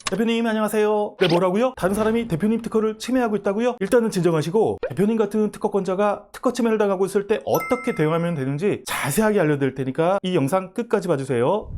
대표님 안녕하세요. 네, 뭐라고요? 다른 사람이 대표님 특허를 침해하고 있다고요? 일단은 진정하시고, 대표님 같은 특허권자가 특허 침해를 당하고 있을 때 어떻게 대응하면 되는지 자세하게 알려드릴 테니까 이 영상 끝까지 봐주세요.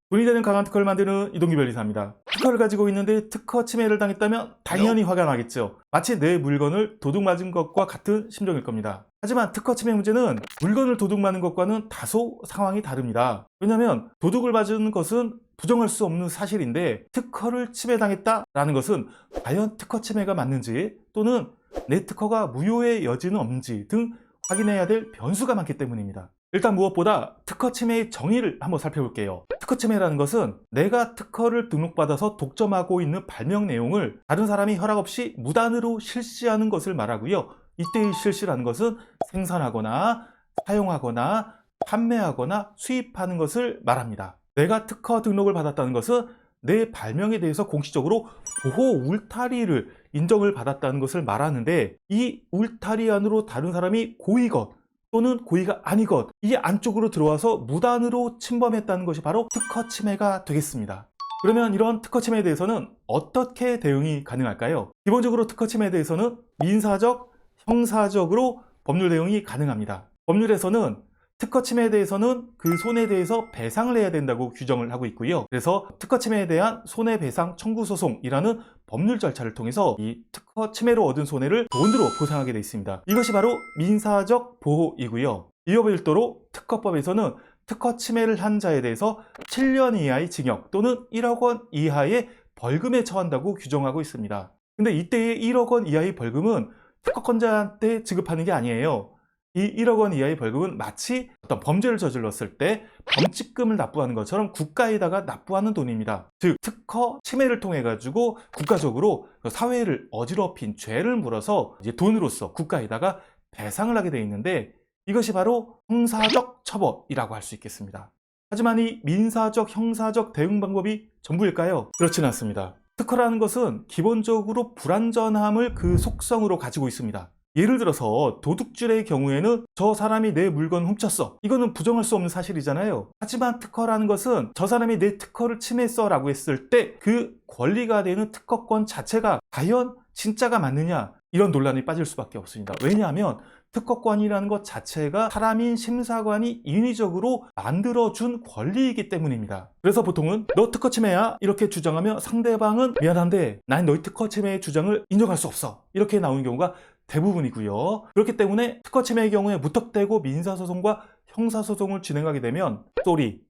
돈이 되는 강한 특허를 만드는 이동규 변리사입니다. 특허를 가지고 있는데 특허 침해를 당했다면 당연히 화가 나겠죠. 마치 내 물건을 도둑 맞은 것과 같은 심정일 겁니다. 하지만 특허 침해 문제는 물건을 도둑 맞는 것과는 다소 상황이 다릅니다. 왜냐하면 도둑을 맞은 것은 부정할 수 없는 사실인데, 특허를 침해당했다라는 것은 과연 특허 침해가 맞는지 또는 내 특허가 무효의 여지는 없는지 등 확인해야 될 변수가 많기 때문입니다. 일단 무엇보다 특허 침해의 정의를 한번 살펴볼게요. 특허 침해라는 것은 내가 특허를 등록받아서 독점하고 있는 발명 내용을 다른 사람이 허락 없이 무단으로 실시하는 것을 말하고요. 이때의 실시라는 것은 생산하거나 사용하거나 판매하거나 수입하는 것을 말합니다. 내가 특허 등록을 받았다는 것은 내 발명에 대해서 공식적으로 보호 울타리를 인정을 받았다는 것을 말하는데, 이 울타리 안으로 다른 사람이 고의건 또는 고의가 아니건 이 안쪽으로 들어와서 무단으로 침범했다는 것이 바로 특허 침해가 되겠습니다. 그러면 이런 특허 침해에 대해서는 어떻게 대응이 가능할까요? 기본적으로 특허 침해에 대해서는 민사적, 형사적으로 법률 대응이 가능합니다. 법률에서는 특허 침해에 대해서는 그 손해에 대해서 배상을 해야 된다고 규정을 하고 있고요. 그래서 특허 침해에 대한 손해배상 청구 소송이라는 법률 절차를 통해서 이 특허 침해로 얻은 손해를 돈으로 보상하게 되어 있습니다. 이것이 바로 민사적 보호이고요. 이와 별도로 특허법에서는 특허 침해를 한 자에 대해서 7년 이하의 징역 또는 1억 원 이하의 벌금에 처한다고 규정하고 있습니다. 근데 이때의 1억 원 이하의 벌금은 특허권자한테 지급하는 게 아니에요. 이 1억 원 이하의 벌금은 마치 어떤 범죄를 저질렀을 때 범칙금을 납부하는 것처럼 국가에다가 납부하는 돈입니다. 즉, 특허 침해를 통해 가지고 국가적으로 사회를 어지럽힌 죄를 물어서 이제 돈으로서 국가에다가 배상을 하게 되어 있는데, 이것이 바로 형사적 처벌이라고 할 수 있겠습니다. 하지만 이 민사적, 형사적 대응 방법이 전부일까요? 그렇지는 않습니다. 특허라는 것은 기본적으로 불완전함을 그 속성으로 가지고 있습니다. 예를 들어서 도둑질의 경우에는 저 사람이 내 물건 훔쳤어, 이거는 부정할 수 없는 사실이잖아요. 하지만 특허라는 것은 저 사람이 내 특허를 침해했어 라고 했을 때 그 권리가 되는 특허권 자체가 과연 진짜가 맞느냐, 이런 논란이 빠질 수밖에 없습니다. 왜냐하면 특허권이라는 것 자체가 사람인 심사관이 인위적으로 만들어준 권리이기 때문입니다. 그래서 보통은 너 특허 침해야 이렇게 주장하면 상대방은 미안한데 난 너의 특허 침해의 주장을 인정할 수 없어, 이렇게 나오는 경우가 대부분이고요. 그렇기 때문에 특허 침해의 경우에 무턱대고 민사소송과 형사소송을 진행하게 되면 쏘리,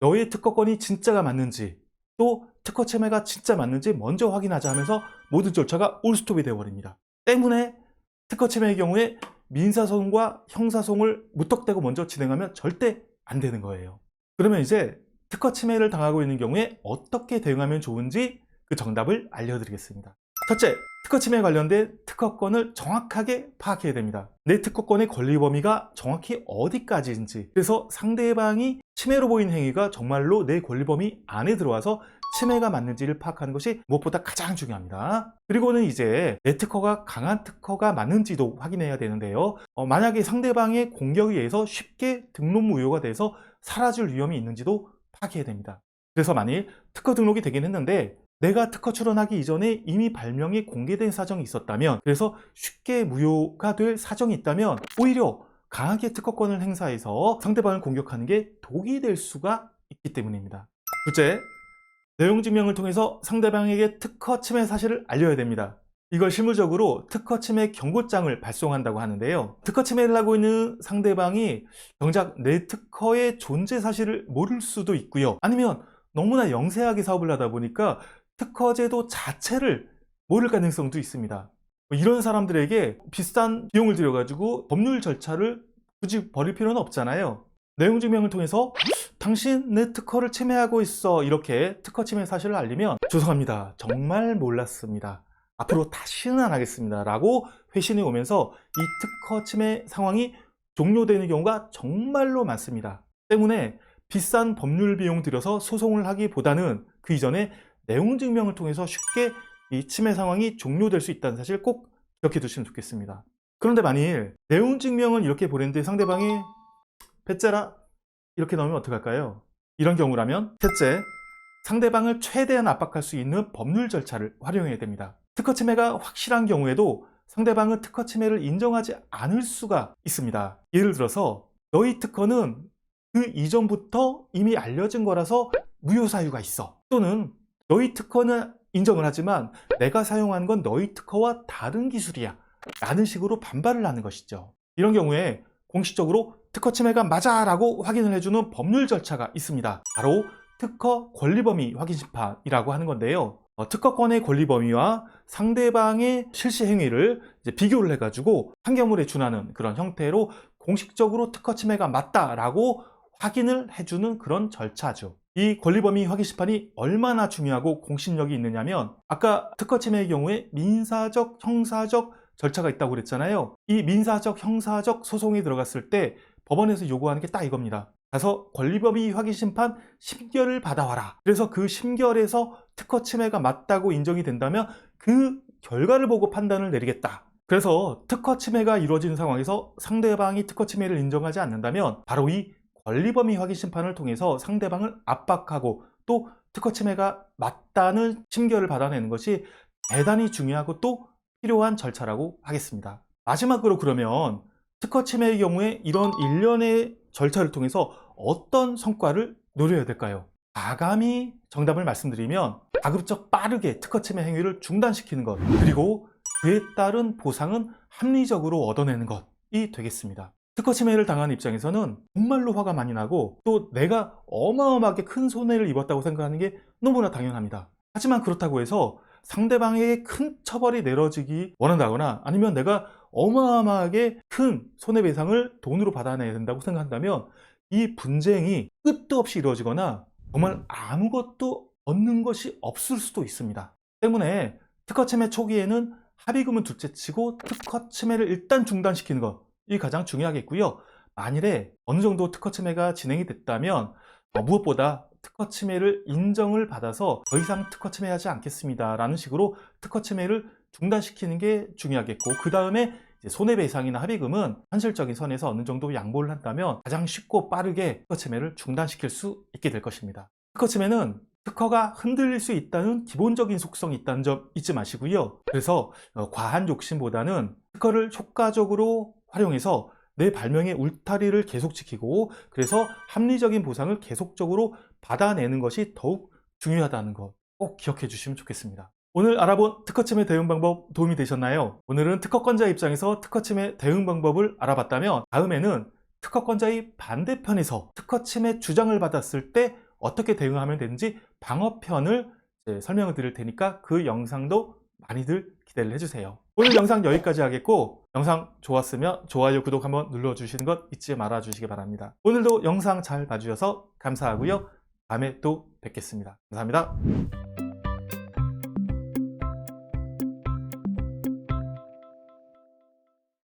너의 특허권이 진짜가 맞는지 또 특허 침해가 진짜 맞는지 먼저 확인하자 하면서 모든 절차가 올스톱이 되어버립니다. 때문에 특허 침해의 경우에 민사소송과 형사소송을 무턱대고 먼저 진행하면 절대 안 되는 거예요. 그러면 이제 특허 침해를 당하고 있는 경우에 어떻게 대응하면 좋은지 그 정답을 알려드리겠습니다. 첫째, 특허 침해에 관련된 특허권을 정확하게 파악해야 됩니다. 내 특허권의 권리 범위가 정확히 어디까지인지, 그래서 상대방이 침해로 보인 행위가 정말로 내 권리 범위 안에 들어와서 침해가 맞는지를 파악하는 것이 무엇보다 가장 중요합니다. 그리고는 이제 내 특허가 강한 특허가 맞는지도 확인해야 되는데요. 만약에 상대방의 공격에 의해서 쉽게 등록 무효가 돼서 사라질 위험이 있는지도 파악해야 됩니다. 그래서 만일 특허 등록이 되긴 했는데 내가 특허 출원하기 이전에 이미 발명이 공개된 사정이 있었다면, 그래서 쉽게 무효가 될 사정이 있다면 오히려 강하게 특허권을 행사해서 상대방을 공격하는 게 독이 될 수가 있기 때문입니다. 둘째, 내용 증명을 통해서 상대방에게 특허 침해 사실을 알려야 됩니다. 이걸 실무적으로 특허 침해 경고장을 발송한다고 하는데요. 특허 침해를 하고 있는 상대방이 정작 내 특허의 존재 사실을 모를 수도 있고요. 아니면 너무나 영세하게 사업을 하다 보니까 특허제도 자체를 모를 가능성도 있습니다. 이런 사람들에게 비싼 비용을 들여가지고 법률 절차를 굳이 벌일 필요는 없잖아요. 내용 증명을 통해서 당신 내 특허를 침해하고 있어, 이렇게 특허 침해 사실을 알리면 죄송합니다, 정말 몰랐습니다, 앞으로 다시는 안 하겠습니다 라고 회신이 오면서 이 특허 침해 상황이 종료되는 경우가 정말로 많습니다. 때문에 비싼 법률 비용 들여서 소송을 하기보다는 그 이전에 내용 증명을 통해서 쉽게 이 침해 상황이 종료될 수 있다는 사실 꼭 기억해 두시면 좋겠습니다. 그런데 만일 내용 증명은 이렇게 보냈는데 상대방이 배째라, 이렇게 넣으면 어떡할까요? 이런 경우라면 셋째, 상대방을 최대한 압박할 수 있는 법률 절차를 활용해야 됩니다. 특허 침해가 확실한 경우에도 상대방은 특허 침해를 인정하지 않을 수가 있습니다. 예를 들어서 너희 특허는 그 이전부터 이미 알려진 거라서 무효 사유가 있어. 또는 너희 특허는 인정을 하지만 내가 사용한 건 너희 특허와 다른 기술이야 라는 식으로 반발을 하는 것이죠. 이런 경우에 공식적으로 특허 침해가 맞아 라고 확인을 해주는 법률 절차가 있습니다. 바로 특허 권리범위 확인 심판이라고 하는 건데요. 특허권의 권리범위와 상대방의 실시 행위를 비교를 해가지고 판결문에 준하는 그런 형태로 공식적으로 특허 침해가 맞다라고 확인을 해주는 그런 절차죠. 이 권리범위 확인 심판이 얼마나 중요하고 공신력이 있느냐면 아까 특허 침해의 경우에 민사적, 형사적 절차가 있다고 그랬잖아요. 이 민사적, 형사적 소송이 들어갔을 때 법원에서 요구하는 게 딱 이겁니다. 가서 권리범위 확인 심판 심결을 받아와라. 그래서 그 심결에서 특허 침해가 맞다고 인정이 된다면 그 결과를 보고 판단을 내리겠다. 그래서 특허 침해가 이루어지는 상황에서 상대방이 특허 침해를 인정하지 않는다면 바로 이 권리범위 확인 심판을 통해서 상대방을 압박하고 또 특허 침해가 맞다는 심결을 받아내는 것이 대단히 중요하고 또 필요한 절차라고 하겠습니다. 마지막으로 그러면 특허 침해의 경우에 이런 일련의 절차를 통해서 어떤 성과를 노려야 될까요? 과감히 정답을 말씀드리면 가급적 빠르게 특허 침해 행위를 중단시키는 것, 그리고 그에 따른 보상은 합리적으로 얻어내는 것이 되겠습니다. 특허 침해를 당한 입장에서는 정말로 화가 많이 나고 또 내가 어마어마하게 큰 손해를 입었다고 생각하는 게 너무나 당연합니다. 하지만 그렇다고 해서 상대방에게 큰 처벌이 내려지기 원한다거나 아니면 내가 어마어마하게 큰 손해배상을 돈으로 받아내야 된다고 생각한다면 이 분쟁이 끝도 없이 이루어지거나 정말 아무것도 얻는 것이 없을 수도 있습니다. 때문에 특허 침해 초기에는 합의금은 둘째치고 특허 침해를 일단 중단시키는 것이 가장 중요하겠고요. 만일에 어느 정도 특허 침해가 진행이 됐다면 무엇보다 특허 침해를 인정을 받아서 더 이상 특허 침해하지 않겠습니다 라는 식으로 특허 침해를 중단시키는 게 중요하겠고, 그 다음에 손해배상이나 합의금은 현실적인 선에서 어느 정도 양보를 한다면 가장 쉽고 빠르게 특허 침해를 중단시킬 수 있게 될 것입니다. 특허 침해는 특허가 흔들릴 수 있다는 기본적인 속성이 있다는 점 잊지 마시고요. 그래서 과한 욕심보다는 특허를 효과적으로 활용해서 내 발명의 울타리를 계속 지키고 그래서 합리적인 보상을 계속적으로 받아내는 것이 더욱 중요하다는 것 꼭 기억해 주시면 좋겠습니다. 오늘 알아본 특허 침해 대응 방법 도움이 되셨나요? 오늘은 특허권자 입장에서 특허 침해 대응 방법을 알아봤다면 다음에는 특허권자의 반대편에서 특허 침해 주장을 받았을 때 어떻게 대응하면 되는지 방어편을 설명을 드릴 테니까 그 영상도 많이들 기대를 해주세요. 오늘 영상 여기까지 하겠고, 영상 좋았으면 좋아요, 구독 한번 눌러주시는 것 잊지 말아 주시기 바랍니다. 오늘도 영상 잘 봐주셔서 감사하고요. 다음에 또 뵙겠습니다. 감사합니다.